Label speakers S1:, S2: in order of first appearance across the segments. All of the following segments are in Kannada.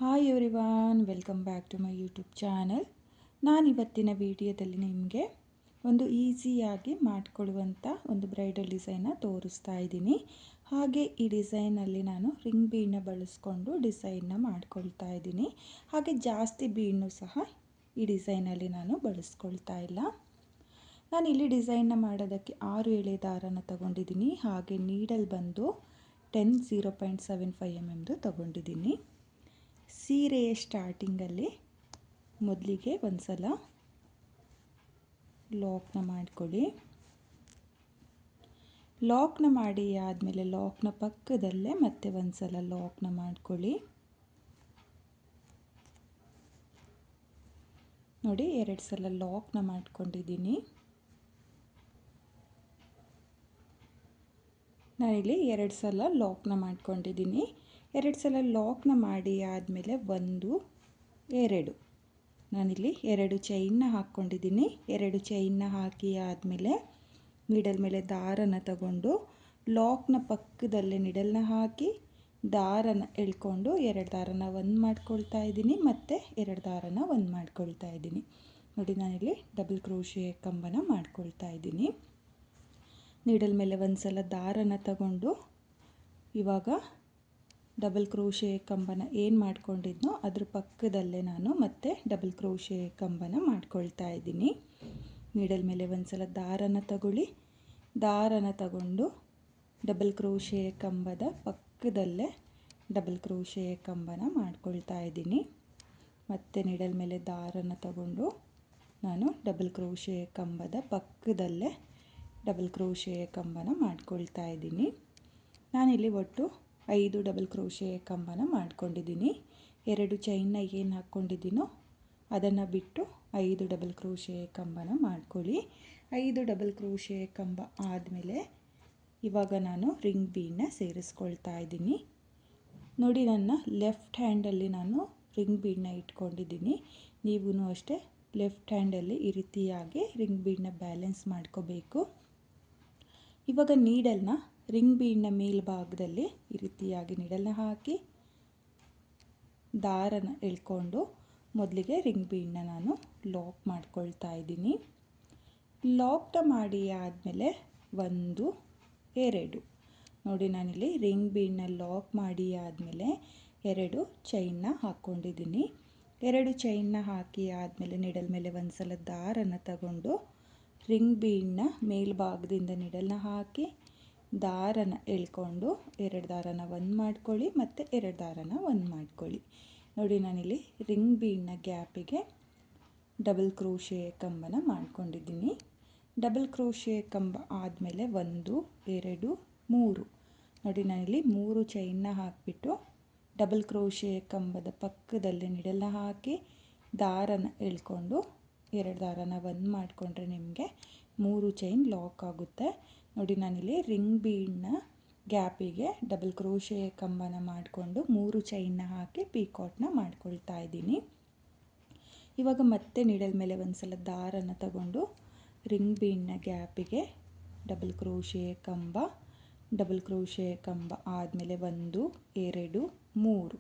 S1: Hi everyone, welcome back to my YouTube channel. ನಾನಿವತ್ತಿನ ವಿಡಿಯೋದಲ್ಲಿ ನಿಮಗೆ ಒಂದು ಈಸಿಯಾಗಿ ಮಾಡಿಕೊಳ್ಳುವಂಥ ಒಂದು ಬ್ರೈಡಲ್ ಡಿಸೈನ್ನ ತೋರಿಸ್ತಾ ಇದ್ದೀನಿ. ಹಾಗೆ ಈ ಡಿಸೈನಲ್ಲಿ ನಾನು ರಿಂಗ್ ಬೀಡನ್ನ ಬಳಸ್ಕೊಂಡು ಡಿಸೈನ್ನ ಮಾಡ್ಕೊಳ್ತಾ ಇದ್ದೀನಿ. ಹಾಗೆ ಜಾಸ್ತಿ ಬೀಡನ್ನು ಸಹ ಈ ಡಿಸೈನಲ್ಲಿ ನಾನು ಬಳಸ್ಕೊಳ್ತಾ ಇಲ್ಲ. ನಾನಿಲ್ಲಿ ಡಿಸೈನ್ನ ಮಾಡೋದಕ್ಕೆ 6 ಎಳೆ ದಾರನ ತಗೊಂಡಿದ್ದೀನಿ. ಹಾಗೆ ನೀಡಲ್ ಬಂದು 0.75 mm ತಗೊಂಡಿದ್ದೀನಿ. ಸೀರೆಯ ಸ್ಟಾರ್ಟಿಂಗಲ್ಲಿ ಮೊದಲಿಗೆ ಒಂದು ಸಲ ಲಾಕ್ನ ಮಾಡ್ಕೊಳ್ಳಿ. ಲಾಕ್ನ ಮಾಡಿ ಆದಮೇಲೆ ಲಾಕ್ನ ಪಕ್ಕದಲ್ಲೇ ಮತ್ತೆ ಒಂದು ಸಲ ಲಾಕ್ನ ಮಾಡ್ಕೊಳ್ಳಿ. ನೋಡಿ, 2 ಸಲ ಲಾಕ್ನ ಮಾಡ್ಕೊಂಡಿದ್ದೀನಿ. ನಾನಿಲ್ಲಿ 2 ಸಲ ಲಾಕ್ನ ಮಾಡ್ಕೊಂಡಿದ್ದೀನಿ. 2 ಸಲ ಲಾಕ್ನ ಮಾಡಿ ಆದಮೇಲೆ 1 2 ನಾನಿಲ್ಲಿ 2 ಚೈನ್ನ ಹಾಕ್ಕೊಂಡಿದ್ದೀನಿ. 2 ಚೈನ್ನ ಹಾಕಿ ಆದಮೇಲೆ ನೀಡಲ್ ಮೇಲೆ ದಾರನ ತಗೊಂಡು ಲಾಕ್ನ ಪಕ್ಕದಲ್ಲೇ ನಿಡಲ್ನ ಹಾಕಿ ದಾರನ ಎಳ್ಕೊಂಡು 2 ದಾರನ ಒಂದು ಮಾಡ್ಕೊಳ್ತಾ ಇದ್ದೀನಿ, ಮತ್ತು 2 ದಾರನ ಒಂದು ಮಾಡ್ಕೊಳ್ತಾ ಇದ್ದೀನಿ. ನೋಡಿ, ನಾನಿಲ್ಲಿ ಡಬಲ್ ಕ್ರೋಶೆ ಕಂಬನ ಮಾಡ್ಕೊಳ್ತಾ ಇದ್ದೀನಿ. ನೀಡಲ್ ಮೇಲೆ ಒಂದು ಸಲ ದಾರನ ತಗೊಂಡು ಇವಾಗ ಡಬಲ್ ಕ್ರೋಶೆ ಕಂಬನ ಏನು ಮಾಡ್ಕೊಂಡಿದ್ನೋ ಅದ್ರ ಪಕ್ಕದಲ್ಲೇ ನಾನು ಮತ್ತೆ ಡಬಲ್ ಕ್ರೋಶೆ ಕಂಬನ ಮಾಡ್ಕೊಳ್ತಾ ಇದ್ದೀನಿ. ನೀಡಲ್ ಮೇಲೆ ಒಂದು ಸಲ ದಾರನ ತಗೊಳ್ಳಿ. ದಾರನ ತಗೊಂಡು ಡಬಲ್ ಕ್ರೋಶೆ ಕಂಬದ ಪಕ್ಕದಲ್ಲೇ ಡಬಲ್ ಕ್ರೋಶೆ ಕಂಬನ ಮಾಡ್ಕೊಳ್ತಾ ಇದ್ದೀನಿ. ಮತ್ತು ನೀಡಲ್ ಮೇಲೆ ದಾರನ ತಗೊಂಡು ನಾನು ಡಬಲ್ ಕ್ರೋಶೆ ಕಂಬದ ಪಕ್ಕದಲ್ಲೇ ಡಬಲ್ ಕ್ರೋಶೆ ಕಂಬನ ಮಾಡ್ಕೊಳ್ತಾ ಇದ್ದೀನಿ. ನಾನಿಲ್ಲಿ ಒಟ್ಟು 5 ಡಬಲ್ ಕ್ರೋಶೆ ಕಂಬನ ಮಾಡ್ಕೊಂಡಿದ್ದೀನಿ. 2 ಚೈನ್ನ ಏನು ಹಾಕ್ಕೊಂಡಿದ್ದೀನೋ ಅದನ್ನು ಬಿಟ್ಟು 5 ಡಬಲ್ ಕ್ರೋಶೆ ಕಂಬನ ಮಾಡ್ಕೊಳ್ಳಿ. 5 ಡಬಲ್ ಕ್ರೋಶೆ ಕಂಬ ಆದಮೇಲೆ ಇವಾಗ ನಾನು ರಿಂಗ್ ಬೀಡನ್ನ ಸೇರಿಸ್ಕೊಳ್ತಾ ಇದ್ದೀನಿ. ನೋಡಿ, ನನ್ನ ಲೆಫ್ಟ್ ಹ್ಯಾಂಡಲ್ಲಿ ನಾನು ರಿಂಗ್ ಬೀಡನ್ನ ಇಟ್ಕೊಂಡಿದ್ದೀನಿ. ನೀವೂ ಅಷ್ಟೇ ಲೆಫ್ಟ್ ಹ್ಯಾಂಡಲ್ಲಿ ಈ ರೀತಿಯಾಗಿ ರಿಂಗ್ ಬೀಡನ್ನ ಬ್ಯಾಲೆನ್ಸ್ ಮಾಡ್ಕೋಬೇಕು. ಇವಾಗ ನೀಡಲ್ನ ರಿಂಗ್ ಬೀಡನ್ನ ಮೇಲ್ಭಾಗದಲ್ಲಿ ಈ ರೀತಿಯಾಗಿ ನೀಡಲ್ನ ಹಾಕಿ ದಾರನ ಎಳ್ಕೊಂಡು ಮೊದಲಿಗೆ ರಿಂಗ್ ಬೀಡನ್ನ ನಾನು ಲಾಕ್ ಮಾಡ್ಕೊಳ್ತಾ ಇದ್ದೀನಿ. ಲಾಕ್ನ ಮಾಡಿ ಆದಮೇಲೆ 1 2 ನೋಡಿ, ನಾನಿಲ್ಲಿ ರಿಂಗ್ ಬೀಡನ್ನ ಲಾಕ್ ಮಾಡಿ ಆದಮೇಲೆ 2 ಚೈನ್ನ ಹಾಕ್ಕೊಂಡಿದ್ದೀನಿ. 2 ಚೈನ್ನ ಹಾಕಿ ಆದಮೇಲೆ ನೀಡಲ್ ಮೇಲೆ ಒಂದು ಸಲ ದಾರನ ತಗೊಂಡು ರಿಂಗ್ ಬೀಡನ್ನ ಮೇಲ್ಭಾಗದಿಂದ ನೀಡಲ್ನ ಹಾಕಿ ದಾರನ ಎಳ್ಕೊಂಡು 2 ದಾರನ ಒಂದು ಮಾಡ್ಕೊಳ್ಳಿ, ಮತ್ತು 2 ದಾರನ ಒಂದು ಮಾಡ್ಕೊಳ್ಳಿ. ನೋಡಿ, ನಾನಿಲ್ಲಿ ರಿಂಗ್ ಬೀಡನ್ನ ಗ್ಯಾಪಿಗೆ ಡಬಲ್ ಕ್ರೋಶೆ ಕಂಬನ ಮಾಡ್ಕೊಂಡಿದ್ದೀನಿ. ಡಬಲ್ ಕ್ರೋಶೆ ಕಂಬ ಆದಮೇಲೆ 1 2 3 ನೋಡಿ, ನಾನಿಲ್ಲಿ 3 ಚೈನ್ನ ಹಾಕಿಬಿಟ್ಟು ಡಬಲ್ ಕ್ರೋಶೆ ಕಂಬದ ಪಕ್ಕದಲ್ಲೇ ನೀಡಲ್ನ ಹಾಕಿ ದಾರನ ಎಳ್ಕೊಂಡು 2 ದಾರನ ಒಂದು ಮಾಡಿಕೊಂಡ್ರೆ ನಿಮಗೆ 3 ಚೈನ್ ಲಾಕ್ ಆಗುತ್ತೆ. ನೋಡಿ, ನಾನಿಲ್ಲಿ ರಿಂಗ್ ಬೀಡನ್ನ ಗ್ಯಾಪಿಗೆ ಡಬಲ್ ಕ್ರೋಶೆ ಕಂಬನ ಮಾಡಿಕೊಂಡು 3 ಚೈನ್ನ ಹಾಕಿ ಪೀಕಾಟ್ನ ಮಾಡ್ಕೊಳ್ತಾ ಇದ್ದೀನಿ. ಇವಾಗ ಮತ್ತೆ ನೀಡಲ್ ಮೇಲೆ ಒಂದು ಸಲ ದಾರನ ತಗೊಂಡು ರಿಂಗ್ ಬೀಡನ್ನ ಗ್ಯಾಪಿಗೆ ಡಬಲ್ ಕ್ರೋಶೆ ಕಂಬ ಆದಮೇಲೆ 1 2 3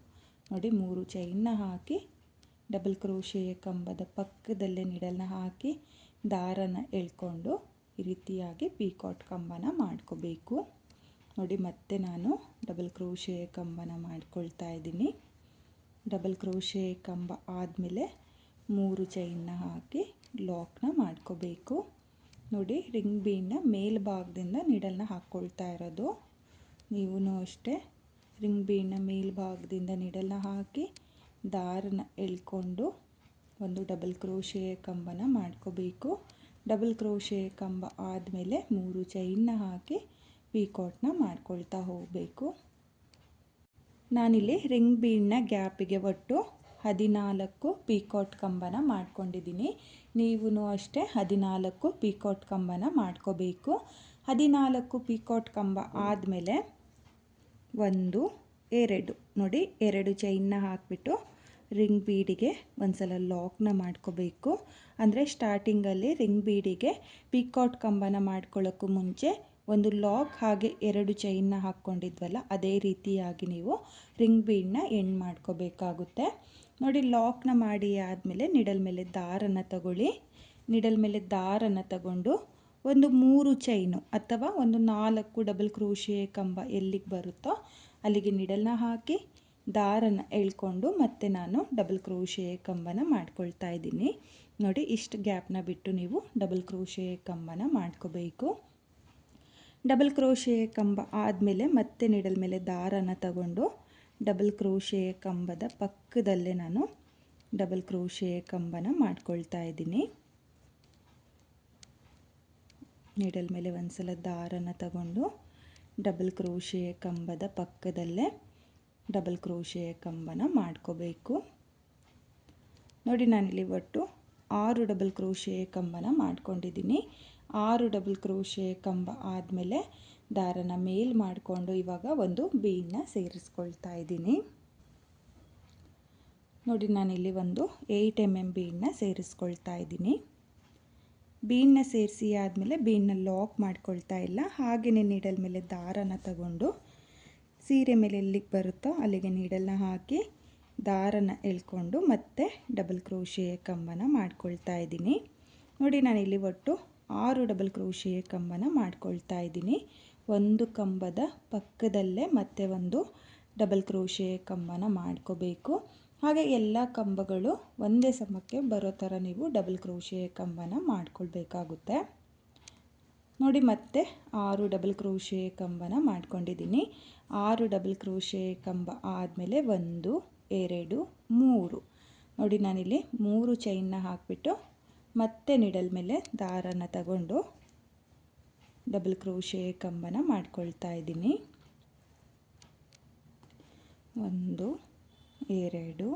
S1: ನೋಡಿ, 3 ಚೈನ್ನ ಹಾಕಿ ಡಬಲ್ ಕ್ರೋಶೆ ಕಂಬದ ಪಕ್ಕದಲ್ಲೇ ನೀಡಲ್ನ ಹಾಕಿ ದಾರನ ಎಳ್ಕೊಂಡು ಈ ರೀತಿಯಾಗಿ ಪೀಕಾಟ್ ಕಂಬನ ಮಾಡ್ಕೋಬೇಕು. ನೋಡಿ, ಮತ್ತೆ ನಾನು ಡಬಲ್ ಕ್ರೋಶೆ ಕಂಬನ ಮಾಡ್ಕೊಳ್ತಾ ಇದ್ದೀನಿ. ಡಬಲ್ ಕ್ರೋಶೆ ಕಂಬ ಆದಮೇಲೆ 3 ಚೈನ್ನ ಹಾಕಿ ಲಾಕ್ನ ಮಾಡ್ಕೋಬೇಕು. ನೋಡಿ, ರಿಂಗ್ ಬೀಡನ್ನ ಮೇಲ್ಭಾಗದಿಂದ ನೀಡಲ್ನ ಹಾಕ್ಕೊಳ್ತಾ ಇರೋದು. ನೀವೂ ಅಷ್ಟೇ ರಿಂಗ್ ಬೀಡನ್ನ ಮೇಲ್ಭಾಗದಿಂದ ನೀಡಲ್ನ ಹಾಕಿ ದಾರನ ಎಳ್ಕೊಂಡು ಒಂದು ಡಬಲ್ ಕ್ರೋಶೆ ಕಂಬನ ಮಾಡ್ಕೋಬೇಕು. ಡಬಲ್ ಕ್ರೋಶೆ ಕಂಬ ಆದಮೇಲೆ 3 ಚೈನ್ನ ಹಾಕಿ ಪೀಕಾಟ್ನ ಮಾಡ್ಕೊಳ್ತಾ ಹೋಗಬೇಕು. ನಾನಿಲ್ಲಿ ರಿಂಗ್ ಬೀಡನ್ನ ಗ್ಯಾಪಿಗೆ ಒಟ್ಟು 14 ಪೀಕಾಟ್ ಕಂಬನ ಮಾಡ್ಕೊಂಡಿದ್ದೀನಿ. ನೀವೂ ಅಷ್ಟೇ 14 ಪೀಕಾಟ್ ಕಂಬನ ಮಾಡ್ಕೋಬೇಕು. 14 ಪೀಕಾಟ್ ಕಂಬ ಆದಮೇಲೆ 1 2 ನೋಡಿ, 2 ಚೈನ್ನ ಹಾಕಿಬಿಟ್ಟು ರಿಂಗ್ ಬೀಡಿಗೆ ಒಂದು ಸಲ ಲಾಕ್ನ ಮಾಡ್ಕೋಬೇಕು. ಅಂದರೆ ಸ್ಟಾರ್ಟಿಂಗಲ್ಲಿ ರಿಂಗ್ ಬೀಡಿಗೆ ಪೀಕಾಟ್ ಕಂಬನ ಮಾಡ್ಕೊಳ್ಳೋಕ್ಕೂ ಮುಂಚೆ ಒಂದು ಲಾಕ್ ಹಾಗೆ 2 ಚೈನ್ನ ಹಾಕ್ಕೊಂಡಿದ್ವಲ್ಲ ಅದೇ ರೀತಿಯಾಗಿ ನೀವು ರಿಂಗ್ ಬೀಡನ್ನ ಎಂಡ್ ಮಾಡ್ಕೋಬೇಕಾಗುತ್ತೆ. ನೋಡಿ, ಲಾಕ್ನ ಮಾಡಿ ಆದಮೇಲೆ ನಿಡಲ್ ಮೇಲೆ ದಾರನ ತಗೊಳ್ಳಿ. ನಿಡಲ್ ಮೇಲೆ ದಾರನ ತಗೊಂಡು ಒಂದು 3 ಚೈನು ಅಥವಾ ಒಂದು 4 ಡಬಲ್ ಕ್ರೋಶೆ ಕಂಬ ಎಲ್ಲಿಗೆ ಬರುತ್ತೋ ಅಲ್ಲಿಗೆ ನಿಡಲ್ನ ಹಾಕಿ ದಾರನ ಎಳ್ಕೊಂಡು ಮತ್ತೆ ನಾನು ಡಬಲ್ ಕ್ರೋಶೆ ಕಂಬನ ಮಾಡ್ಕೊಳ್ತಾ ಇದ್ದೀನಿ. ನೋಡಿ, ಇಷ್ಟು ಗ್ಯಾಪ್ನ ಬಿಟ್ಟು ನೀವು ಡಬಲ್ ಕ್ರೋಶೆ ಕಂಬನ ಮಾಡ್ಕೋಬೇಕು. ಡಬಲ್ ಕ್ರೋಶೆ ಕಂಬ ಆದಮೇಲೆ ಮತ್ತೆ ನಿಡಲ್ ಮೇಲೆ ದಾರನ ತಗೊಂಡು ಡಬಲ್ ಕ್ರೋಶೆ ಕಂಬದ ಪಕ್ಕದಲ್ಲೇ ನಾನು ಡಬಲ್ ಕ್ರೋಶೆ ಕಂಬನ ಮಾಡ್ಕೊಳ್ತಾ ಇದ್ದೀನಿ. ನೀಡಲ್ ಮೇಲೆ ಒಂದು ಸಲ ದಾರನ ತಗೊಂಡು ಡಬಲ್ ಕ್ರೋಶೆ ಕಂಬದ ಪಕ್ಕದಲ್ಲೇ ಡಬಲ್ ಕ್ರೋಶೆ ಕಂಬನ ಮಾಡ್ಕೋಬೇಕು. ನೋಡಿ, ನಾನಿಲ್ಲಿ ಒಟ್ಟು 6 ಡಬಲ್ ಕ್ರೋಶೆ ಕಂಬನ ಮಾಡ್ಕೊಂಡಿದ್ದೀನಿ. 6 ಡಬಲ್ ಕ್ರೋಶೆ ಕಂಬ ಆದಮೇಲೆ ದಾರನ ಮೇಲ್ ಮಾಡಿಕೊಂಡು ಇವಾಗ ಒಂದು ಬೀಡನ್ನ ಸೇರಿಸ್ಕೊಳ್ತಾ ಇದ್ದೀನಿ. ನೋಡಿ, ನಾನಿಲ್ಲಿ ಒಂದು 8 mm ಬೀಡನ್ನ ಸೇರಿಸ್ಕೊಳ್ತಾ ಇದ್ದೀನಿ. ಬೀಡನ್ನ ಸೇರಿಸಿ ಆದಮೇಲೆ ಬೀಡನ್ನ ಲಾಕ್ ಮಾಡ್ಕೊಳ್ತಾ ಇಲ್ಲ, ಹಾಗೆಯೇ ನೀಡಲ್ ಮೇಲೆ ದಾರನ ತಗೊಂಡು ಸೀರೆ ಮೇಲೆ ಎಲ್ಲಿಗೆ ಬರುತ್ತೋ ಅಲ್ಲಿಗೆ ನೀಡಲ್ನ ಹಾಕಿ ದಾರನ ಎಳ್ಕೊಂಡು ಮತ್ತೆ ಡಬಲ್ ಕ್ರೋಶೆ ಕಂಬನ ಮಾಡ್ಕೊಳ್ತಾ ಇದ್ದೀನಿ. ನೋಡಿ, ನಾನಿಲ್ಲಿ ಒಟ್ಟು 6 ಡಬಲ್ ಕ್ರೋಶೆ ಕಂಬನ ಮಾಡ್ಕೊಳ್ತಾ ಇದ್ದೀನಿ. ಒಂದು ಕಂಬದ ಪಕ್ಕದಲ್ಲೇ ಮತ್ತೆ ಒಂದು ಡಬಲ್ ಕ್ರೋಶೆ ಕಂಬನ ಮಾಡ್ಕೋಬೇಕು. ಹಾಗೆ ಎಲ್ಲ ಕಂಬಗಳು ಒಂದೇ ಸಮಕ್ಕೆ ಬರೋ ಥರ ನೀವು ಡಬಲ್ ಕ್ರೋಶೆ ಕಂಬನ ಮಾಡ್ಕೊಳ್ಬೇಕಾಗುತ್ತೆ. ನೋಡಿ, ಮತ್ತೆ 6 ಡಬಲ್ ಕ್ರೋಶೆ ಕಂಬನ ಮಾಡ್ಕೊಂಡಿದ್ದೀನಿ. 6 ಡಬಲ್ ಕ್ರೋಶೆ ಕಂಬ ಆದಮೇಲೆ 1 2 3. ನೋಡಿ, ನಾನಿಲ್ಲಿ 3 ಚೈನ್ನ ಹಾಕಿಬಿಟ್ಟು ಮತ್ತೆ ನಿಡಲ್ ಮೇಲೆ ದಾರನ ತಗೊಂಡು ಡಬಲ್ ಕ್ರೋಶೆ ಕಂಬನ ಮಾಡ್ಕೊಳ್ತಾ ಇದ್ದೀನಿ. 1 2 3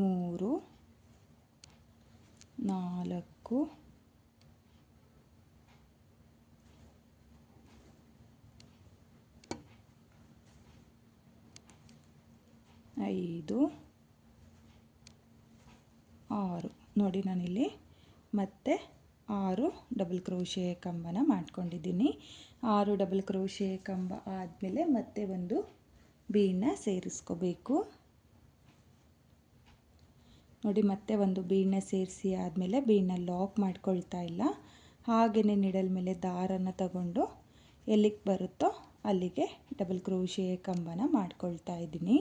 S1: 4 5 6. ನೋಡಿ, ನಾನಿಲ್ಲಿ ಮತ್ತೆ 6 ಡಬಲ್ ಕ್ರೋಶೆ ಕಂಬನ ಮಾಡ್ಕೊಂಡಿದ್ದೀನಿ. 6 ಡಬಲ್ ಕ್ರೋಶೆ ಕಂಬ ಆದಮೇಲೆ ಮತ್ತೆ ಒಂದು ಬೀಡನ್ನ ಸೇರಿಸ್ಕೋಬೇಕು. ನೋಡಿ, ಮತ್ತೆ ಒಂದು ಬೀಡನ್ನ ಸೇರಿಸಿ ಆದಮೇಲೆ ಬೀಡನ್ನ ಲಾಕ್ ಮಾಡ್ಕೊಳ್ತಾ ಇಲ್ಲ, ಹಾಗೆಯೇ ನಿಡಲ್ ಮೇಲೆ ದಾರನ ತಗೊಂಡು ಎಲ್ಲಿಗೆ ಬರುತ್ತೋ ಅಲ್ಲಿಗೆ ಡಬಲ್ ಕ್ರೋಶೆ ಕಂಬನ ಮಾಡ್ಕೊಳ್ತಾ ಇದ್ದೀನಿ.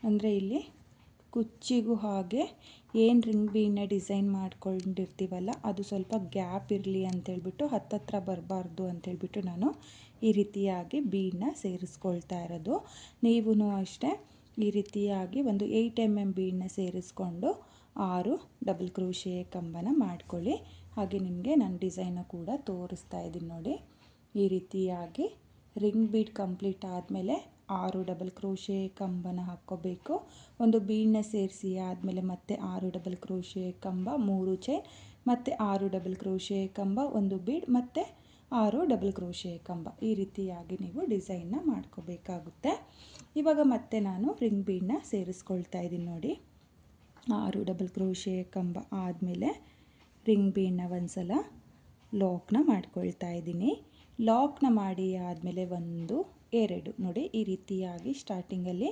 S1: ಅಂದರೆ ಇಲ್ಲಿ ಕುಚ್ಚಿಗೂ ಹಾಗೆ ಏನು ರಿಂಗ್ ಬೀಡನ್ನ ಡಿಸೈನ್ ಮಾಡ್ಕೊಂಡಿರ್ತೀವಲ್ಲ ಅದು ಸ್ವಲ್ಪ ಗ್ಯಾಪ್ ಇರಲಿ ಅಂತೇಳ್ಬಿಟ್ಟು ಹತ್ತತ್ರ ಬರಬಾರ್ದು ಅಂತೇಳ್ಬಿಟ್ಟು ನಾನು ಈ ರೀತಿಯಾಗಿ ಬೀಡನ್ನ ಸೇರಿಸ್ಕೊಳ್ತಾ ಇರೋದು. ನೀವೂ ಅಷ್ಟೇ ಈ ರೀತಿಯಾಗಿ ಒಂದು 8 mm ಬೀಡನ್ನ ಸೇರಿಸ್ಕೊಂಡು 6 ಡಬಲ್ ಕ್ರೋಶೆ ಕಂಬನ ಮಾಡ್ಕೊಳ್ಳಿ. ಹಾಗೆ ನಿಮಗೆ ನಾನು ಡಿಸೈನ ಕೂಡ ತೋರಿಸ್ತಾ ಇದ್ದೀನಿ. ನೋಡಿ, ಈ ರೀತಿಯಾಗಿ ರಿಂಗ್ ಬೀಡ್ ಕಂಪ್ಲೀಟ್ ಆದಮೇಲೆ 6 ಡಬಲ್ ಕ್ರೋಶೆ ಕಂಬನ ಹಾಕ್ಕೋಬೇಕು. ಒಂದು ಬೀಡನ್ನ ಸೇರಿಸಿ ಆದಮೇಲೆ ಮತ್ತೆ 6 ಡಬಲ್ ಕ್ರೋಶೆ ಕಂಬ, 3 ಚೈನ್, ಮತ್ತು 6 ಡಬಲ್ ಕ್ರೋಶೆ ಕಂಬ, ಒಂದು ಬೀಡ್, ಮತ್ತು 6 ಡಬಲ್ ಕ್ರೋಶೆ ಕಂಬ. ಈ ರೀತಿಯಾಗಿ ನೀವು ಡಿಸೈನ್ನ ಮಾಡ್ಕೋಬೇಕಾಗುತ್ತೆ. ಇವಾಗ ಮತ್ತೆ ನಾನು ರಿಂಗ್ ಬೀಡನ್ನ ಸೇರಿಸ್ಕೊಳ್ತಾ ಇದ್ದೀನಿ. ನೋಡಿ, 6 ಡಬಲ್ ಕ್ರೋಶೆ ಕಂಬ ಆದಮೇಲೆ ರಿಂಗ್ ಬೀಡನ್ನ ಒಂದು ಸಲ ಲಾಕ್ನ ಮಾಡ್ಕೊಳ್ತಾ ಇದ್ದೀನಿ. ಲಾಕ್ನ ಮಾಡಿ ಆದಮೇಲೆ 1 2. ನೋಡಿ, ಈ ರೀತಿಯಾಗಿ ಸ್ಟಾರ್ಟಿಂಗಲ್ಲಿ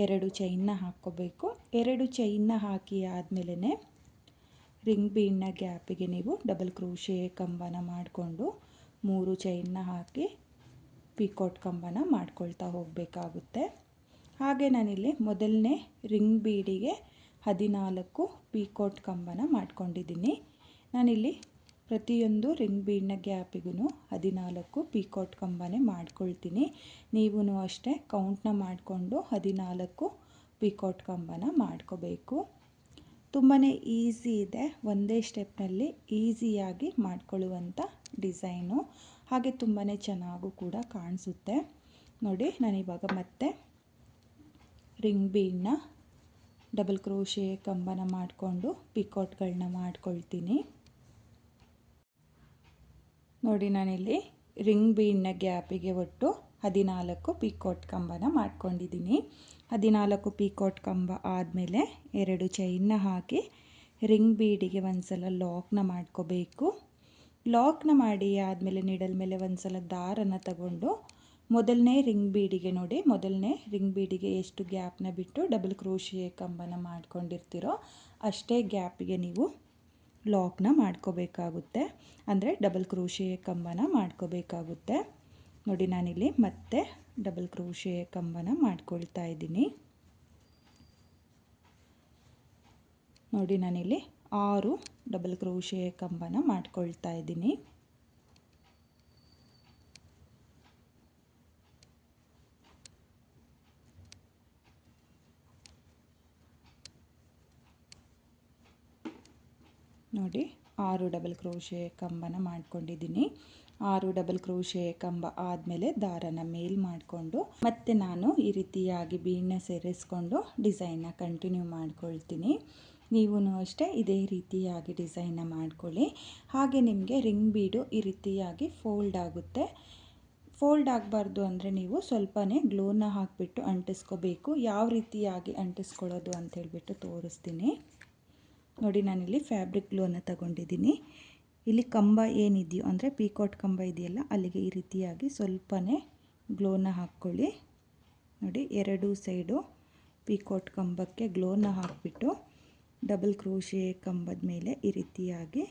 S1: 2 ಚೈನ್ನ ಹಾಕ್ಕೋಬೇಕು. 2 ಚೈನ್ನ ಹಾಕಿ ಆದಮೇಲೆ ರಿಂಗ್ ಬೀಡನ್ನ ಗ್ಯಾಪಿಗೆ ನೀವು ಡಬಲ್ ಕ್ರೋಶೆ ಕಂಬನ ಮಾಡಿಕೊಂಡು 3 ಚೈನ್ನ ಹಾಕಿ ಪಿಕೋಟ್ ಕಂಬನ ಮಾಡ್ಕೊಳ್ತಾ ಹೋಗಬೇಕಾಗುತ್ತೆ. ಹಾಗೆ ನಾನಿಲ್ಲಿ ಮೊದಲನೇ ರಿಂಗ್ ಬೀಡಿಗೆ 14 ಪಿಕೋಟ್ ಕಂಬನ ಮಾಡ್ಕೊಂಡಿದ್ದೀನಿ. ನಾನಿಲ್ಲಿ ಪ್ರತಿಯೊಂದು ರಿಂಗ್ ಬೀಡ್ನ ಗ್ಯಾಪಿಗೂ 14 ಪಿಕೋಟ್ ಕಂಬನೇ ಮಾಡ್ಕೊಳ್ತೀನಿ. ನೀವೂ ಅಷ್ಟೇ ಕೌಂಟ್ನ ಮಾಡಿಕೊಂಡು 14 ಪಿಕೋಟ್ ಕಂಬನ ಮಾಡ್ಕೋಬೇಕು. ತುಂಬಾ ಈಸಿ ಇದೆ, ಒಂದೇ ಸ್ಟೆಪ್ನಲ್ಲಿ ಈಸಿಯಾಗಿ ಮಾಡ್ಕೊಳ್ಳುವಂಥ ಡಿಸೈನು, ಹಾಗೆ ತುಂಬಾ ಚೆನ್ನಾಗೂ ಕೂಡ ಕಾಣಿಸುತ್ತೆ. ನೋಡಿ, ನಾನಿವಾಗ ಮತ್ತೆ ರಿಂಗ್ ಬೀಡನ್ನ ಡಬಲ್ ಕ್ರೋಶೆ ಕಂಬನ ಮಾಡಿಕೊಂಡು ಪಿಕೋಟ್ಗಳನ್ನ ಮಾಡ್ಕೊಳ್ತೀನಿ. ನೋಡಿ, ನಾನಿಲ್ಲಿ ರಿಂಗ್ ಬೀಡ್ನ ಗ್ಯಾಪಿಗೆ ಒಟ್ಟು 14 ಪಿಕೋಟ್ ಕಂಬನ ಮಾಡ್ಕೊಂಡಿದ್ದೀನಿ. 14 ಪೀಕಾಟ್ ಕಂಬ ಆದಮೇಲೆ 2 ಚೈನ್ನ ಹಾಕಿ ರಿಂಗ್ ಬೀಡಿಗೆ ಒಂದು ಸಲ ಲಾಕ್ನ ಮಾಡ್ಕೋಬೇಕು. ಲಾಕ್ನ ಮಾಡಿ ಆದಮೇಲೆ ನೀಡಲ್ ಮೇಲೆ ಒಂದು ಸಲ ದಾರನ ತಗೊಂಡು ಮೊದಲನೇ ರಿಂಗ್ ಬೀಡಿಗೆ ನೋಡಿ, ಮೊದಲನೇ ರಿಂಗ್ ಬೀಡಿಗೆ ಎಷ್ಟು ಗ್ಯಾಪ್ನ ಬಿಟ್ಟು ಡಬಲ್ ಕ್ರೋಶೆ ಕಂಬನ ಮಾಡ್ಕೊಂಡಿರ್ತೀರೋ ಅಷ್ಟೇ ಗ್ಯಾಪಿಗೆ ನೀವು ಲಾಕ್ನ ಮಾಡ್ಕೋಬೇಕಾಗುತ್ತೆ, ಅಂದರೆ ಡಬಲ್ ಕ್ರೋಶೆ ಕಂಬನ ಮಾಡ್ಕೋಬೇಕಾಗುತ್ತೆ. ನೋಡಿ ನಾನಿಲ್ಲಿ ಮತ್ತೆ ಡಬಲ್ ಕ್ರೋಶೆ ಕಂಬನ ಮಾಡ್ಕೊಳ್ತಾ ಇದ್ದೀನಿ. ನೋಡಿ ನಾನಿಲ್ಲಿ 6 ಡಬಲ್ ಕ್ರೋಶೆ ಕಂಬನ ಮಾಡ್ಕೊಳ್ತಾ ಇದ್ದೀನಿ. ನೋಡಿ 6 ಡಬಲ್ ಕ್ರೋಶೆ ಕಂಬನ ಮಾಡ್ಕೊಂಡಿದ್ದೀನಿ. 6 ಡಬಲ್ ಕ್ರೋಶೆ ಕಂಬ ಆದಮೇಲೆ ದಾರನ ಮೇಲ್ ಮಾಡಿಕೊಂಡು ಮತ್ತೆ ನಾನು ಈ ರೀತಿಯಾಗಿ ಬೀಡನ್ನ ಸೇರಿಸ್ಕೊಂಡು ಡಿಸೈನ್ನ ಕಂಟಿನ್ಯೂ ಮಾಡ್ಕೊಳ್ತೀನಿ. ನೀವು ಅಷ್ಟೇ ಇದೇ ರೀತಿಯಾಗಿ ಡಿಸೈನ್ನ ಮಾಡ್ಕೊಳ್ಳಿ. ಹಾಗೆ ನಿಮಗೆ ರಿಂಗ್ ಬೀಡು ಈ ರೀತಿಯಾಗಿ ಫೋಲ್ಡ್ ಆಗುತ್ತೆ. ಫೋಲ್ಡ್ ಆಗಬಾರ್ದು ಅಂದರೆ ನೀವು ಸ್ವಲ್ಪನೇ ಗ್ಲೋನ ಹಾಕಿಬಿಟ್ಟು ಅಂಟಿಸ್ಕೋಬೇಕು. ಯಾವ ರೀತಿಯಾಗಿ ಅಂಟಿಸ್ಕೊಳ್ಳೋದು ಅಂತ ಹೇಳ್ಬಿಟ್ಟು ತೋರಿಸ್ತೀನಿ. ನೋಡಿ ನಾನಿಲ್ಲಿ ಫ್ಯಾಬ್ರಿಕ್ ಗ್ಲೋನ ತಗೊಂಡಿದ್ದೀನಿ. ಇಲ್ಲಿ ಕಂಬ ಏನಿದೆಯೋ ಅಂದರೆ ಪೀಕಾಟ್ ಕಂಬ ಇದೆಯಲ್ಲ ಅಲ್ಲಿಗೆ ಈ ರೀತಿಯಾಗಿ ಸ್ವಲ್ಪನೇ ಗ್ಲೋನ ಹಾಕ್ಕೊಳ್ಳಿ. ನೋಡಿ 2 ಸೈಡು ಪೀಕಾಟ್ ಕಂಬಕ್ಕೆ ಗ್ಲೋನ ಹಾಕಿಬಿಟ್ಟು ಡಬಲ್ ಕ್ರೋಶೆ ಕಂಬದ ಮೇಲೆ ಈ ರೀತಿಯಾಗಿ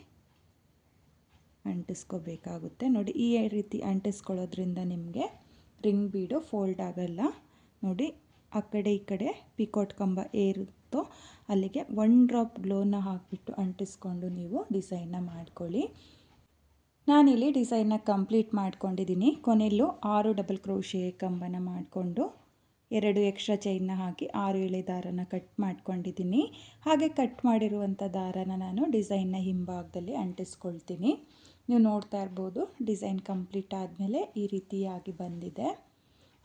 S1: ಅಂಟಿಸ್ಕೋಬೇಕಾಗುತ್ತೆ. ನೋಡಿ ಈ ರೀತಿ ಅಂಟಿಸ್ಕೊಳ್ಳೋದ್ರಿಂದ ನಿಮಗೆ ರಿಂಗ್ ಬೀಡು ಫೋಲ್ಡ್ ಆಗಲ್ಲ. ನೋಡಿ ಆ ಕಡೆ ಈ ಕಡೆ ಪೀಕಾಟ್ ಕಂಬ ಏರುತ್ತೋ ಅಲ್ಲಿಗೆ 1 ಡ್ರಾಪ್ ಗ್ಲೋನ ಹಾಕಿಬಿಟ್ಟು ಅಂಟಿಸ್ಕೊಂಡು ನೀವು ಡಿಸೈನ್ನ ಮಾಡ್ಕೊಳ್ಳಿ. ನಾನಿಲ್ಲಿ ಡಿಸೈನ್ನ ಕಂಪ್ಲೀಟ್ ಮಾಡ್ಕೊಂಡಿದ್ದೀನಿ. ಕೊನೆಯಲ್ಲೂ 6 ಡಬಲ್ ಕ್ರೋಶೆ ಕಂಬನ ಮಾಡಿಕೊಂಡು 2 ಎಕ್ಸ್ಟ್ರಾ ಚೈನ್ನ ಹಾಕಿ 6 ಎಳೆ ದಾರನ ಕಟ್ ಮಾಡ್ಕೊಂಡಿದ್ದೀನಿ. ಹಾಗೆ ಕಟ್ ಮಾಡಿರುವಂಥ ದಾರನ ನಾನು ಡಿಸೈನ್ನ ಹಿಂಭಾಗದಲ್ಲಿ ಅಂಟಿಸ್ಕೊಳ್ತೀನಿ. ನೀವು ನೋಡ್ತಾ ಇರ್ಬೋದು ಡಿಸೈನ್ ಕಂಪ್ಲೀಟ್ ಆದಮೇಲೆ ಈ ರೀತಿಯಾಗಿ ಬಂದಿದೆ.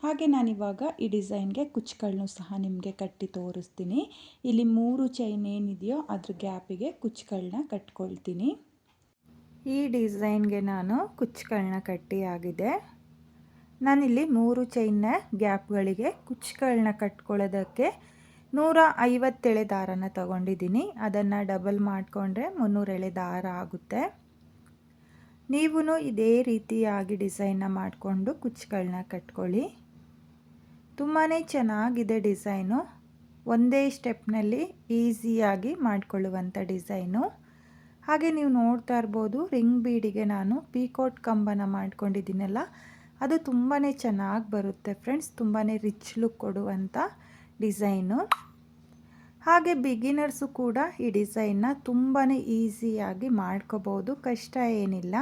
S1: ಹಾಗೆ ನಾನಿವಾಗ ಈ ಡಿಸೈನ್ಗೆ ಕುಚ್ಚುಗಳನ್ನೂ ಸಹ ನಿಮಗೆ ಕಟ್ಟಿ ತೋರಿಸ್ತೀನಿ. ಇಲ್ಲಿ 3 ಚೈನ್ ಏನಿದೆಯೋ ಅದ್ರ ಗ್ಯಾಪಿಗೆ ಕುಚ್ಚುಗಳನ್ನ ಕಟ್ಕೊಳ್ತೀನಿ. ಈ ಡಿಸೈನ್ಗೆ ನಾನು ಕುಚ್ಚುಗಳನ್ನ ಕಟ್ಟಿ ಆಗಿದೆ. ನಾನಿಲ್ಲಿ 3 ಚೈನ್ನ ಗ್ಯಾಪ್ಗಳಿಗೆ ಕುಚ್ಚುಗಳನ್ನ ಕಟ್ಕೊಳ್ಳೋದಕ್ಕೆ 150 ಎಳೆ ದಾರನ ತಗೊಂಡಿದ್ದೀನಿ. ಅದನ್ನು ಡಬಲ್ ಮಾಡಿಕೊಂಡ್ರೆ 300 ಎಳೆ ದಾರ ಆಗುತ್ತೆ. ನೀವು ಇದೇ ರೀತಿಯಾಗಿ ಡಿಸೈನ್ನ ಮಾಡಿಕೊಂಡು ಕುಚ್ಚುಗಳನ್ನ ಕಟ್ಕೊಳ್ಳಿ. ತುಂಬಾ ಚೆನ್ನಾಗಿದೆ ಡಿಸೈನು. ಒಂದೇ ಸ್ಟೆಪ್ನಲ್ಲಿ ಈಸಿಯಾಗಿ ಮಾಡಿಕೊಳ್ಳುವಂಥ ಡಿಸೈನು. ಹಾಗೆ ನೀವು ನೋಡ್ತಾ ಇರ್ಬೋದು ರಿಂಗ್ ಬೀಡಿಗೆ ನಾನು ಪೀಕಾಟ್ ಕಂಬನ ಮಾಡ್ಕೊಂಡಿದ್ದೀನಲ್ಲ ಅದು ತುಂಬಾ ಚೆನ್ನಾಗಿ ಬರುತ್ತೆ ಫ್ರೆಂಡ್ಸ್. ತುಂಬಾ ರಿಚ್ ಲುಕ್ ಕೊಡುವಂಥ ಡಿಸೈನು. ಹಾಗೆ ಬಿಗಿನರ್ಸು ಕೂಡ ಈ ಡಿಸೈನ್ನ ತುಂಬಾ ಈಸಿಯಾಗಿ ಮಾಡ್ಕೋಬೋದು, ಕಷ್ಟ ಏನಿಲ್ಲ.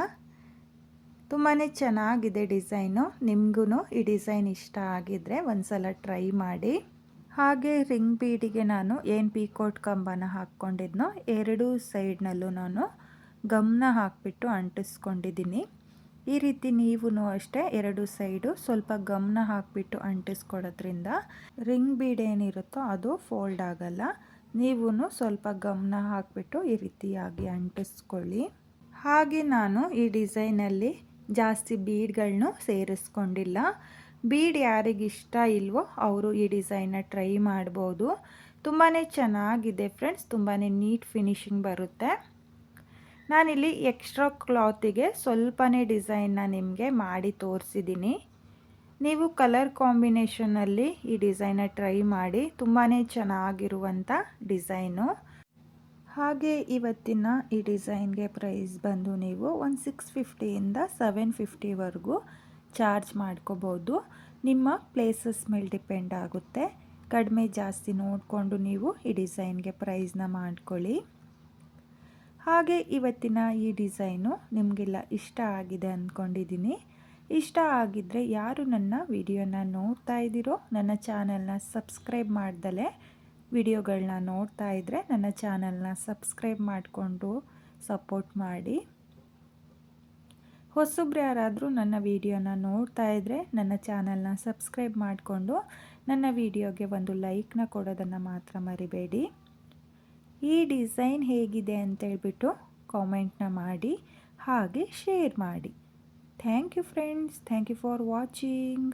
S1: ತುಂಬಾ ಚೆನ್ನಾಗಿದೆ ಡಿಸೈನು. ನಿಮಗೂ ಈ ಡಿಸೈನ್ ಇಷ್ಟ ಆಗಿದ್ದರೆ ಒಂದು ಸಲ ಟ್ರೈ ಮಾಡಿ. ಹಾಗೆ ರಿಂಗ್ ಬೀಡಿಗೆ ನಾನು ಏನು ಪೀಕಾಟ್ ಕಂಬನ ಹಾಕ್ಕೊಂಡಿದ್ನೋ 2 ಸೈಡ್ನಲ್ಲೂ ನಾನು ಗಮ್ನ ಹಾಕಿಬಿಟ್ಟು ಅಂಟಿಸ್ಕೊಂಡಿದ್ದೀನಿ. ಈ ರೀತಿ ನೀವು ಅಷ್ಟೇ 2 ಸೈಡು ಸ್ವಲ್ಪ ಗಮ್ನ ಹಾಕಿಬಿಟ್ಟು ಅಂಟಿಸ್ಕೊಡೋದ್ರಿಂದ ರಿಂಗ್ ಬೀಡ್ ಏನಿರುತ್ತೋ ಅದು ಫೋಲ್ಡ್ ಆಗಲ್ಲ. ನೀವು ಸ್ವಲ್ಪ ಗಮ್ನ ಹಾಕಿಬಿಟ್ಟು ಈ ರೀತಿಯಾಗಿ ಅಂಟಿಸ್ಕೊಳ್ಳಿ. ಹಾಗೆ ನಾನು ಈ ಡಿಸೈನಲ್ಲಿ ಜಾಸ್ತಿ ಬೀಡ್ಗಳನ್ನೂ ಸೇರಿಸ್ಕೊಂಡಿಲ್ಲ. ಬೀಡ್ ಯಾರಿಗಿಷ್ಟ ಇಲ್ವೋ ಅವರು ಈ ಡಿಸೈನ್ನ ಟ್ರೈ ಮಾಡ್ಬೋದು. ತುಂಬಾ ಚೆನ್ನಾಗಿದೆ ಫ್ರೆಂಡ್ಸ್. ತುಂಬಾ ನೀಟ್ ಫಿನಿಶಿಂಗ್ ಬರುತ್ತೆ. ನಾನಿಲ್ಲಿ ಎಕ್ಸ್ಟ್ರಾ ಕ್ಲಾತಿಗೆ ಸ್ವಲ್ಪನೇ ಡಿಸೈನ್ನ ನಿಮಗೆ ಮಾಡಿ ತೋರಿಸಿದ್ದೀನಿ. ನೀವು ಕಲರ್ ಕಾಂಬಿನೇಷನಲ್ಲಿ ಈ ಡಿಸೈನ್ನ ಟ್ರೈ ಮಾಡಿ. ತುಂಬಾ ಚೆನ್ನಾಗಿರುವಂಥ ಡಿಸೈನು. ಹಾಗೆ ಇವತ್ತಿನ ಈ ಡಿಸೈನ್ಗೆ ಪ್ರೈಸ್ ಬಂದು ನೀವು ಒಂದು 650ಇಂದ 750ವರೆಗೂ ಚಾರ್ಜ್ ಮಾಡ್ಕೋಬೋದು. ನಿಮ್ಮ ಪ್ಲೇಸಸ್ ಮೇಲೆ ಡಿಪೆಂಡ್ ಆಗುತ್ತೆ. ಕಡಿಮೆ ಜಾಸ್ತಿ ನೋಡಿಕೊಂಡು ನೀವು ಈ ಡಿಸೈನ್ಗೆ ಪ್ರೈಸ್ನ ಮಾಡ್ಕೊಳ್ಳಿ. ಹಾಗೆ ಇವತ್ತಿನ ಈ ಡಿಸೈನು ನಿಮಗೆಲ್ಲ ಇಷ್ಟ ಆಗಿದೆ ಅಂದ್ಕೊಂಡಿದ್ದೀನಿ. ಇಷ್ಟ ಆಗಿದ್ದರೆ ಯಾರು ನನ್ನ ವಿಡಿಯೋನ ನೋಡ್ತಾ ಇದ್ದೀರೋ ನನ್ನ ಚಾನಲ್ನ ಸಬ್ಸ್ಕ್ರೈಬ್ ಮಾಡ್ದಲೇ ವಿಡಿಯೋಗಳನ್ನ ನೋಡ್ತಾ ಇದ್ದರೆ ನನ್ನ ಚಾನಲ್ನ ಸಬ್ಸ್ಕ್ರೈಬ್ ಮಾಡಿಕೊಂಡು ಸಪೋರ್ಟ್ ಮಾಡಿ. ಹೊಸಬ್ರು ಯಾರಾದರೂ ನನ್ನ ವಿಡಿಯೋನ ನೋಡ್ತಾ ಇದ್ದರೆ ನನ್ನ ಚಾನಲ್ನ ಸಬ್ಸ್ಕ್ರೈಬ್ ಮಾಡಿಕೊಂಡು ನನ್ನ ವಿಡಿಯೋಗೆ ಒಂದು ಲೈಕ್ನ ಕೊಡೋದನ್ನು ಮಾತ್ರ ಮರಿಬೇಡಿ. ಈ ಡಿಸೈನ್ ಹೇಗಿದೆ ಅಂತೇಳ್ಬಿಟ್ಟು ಕಾಮೆಂಟ್ನ ಮಾಡಿ ಹಾಗೆ ಶೇರ್ ಮಾಡಿ. Thank you friends. Thank you for watching.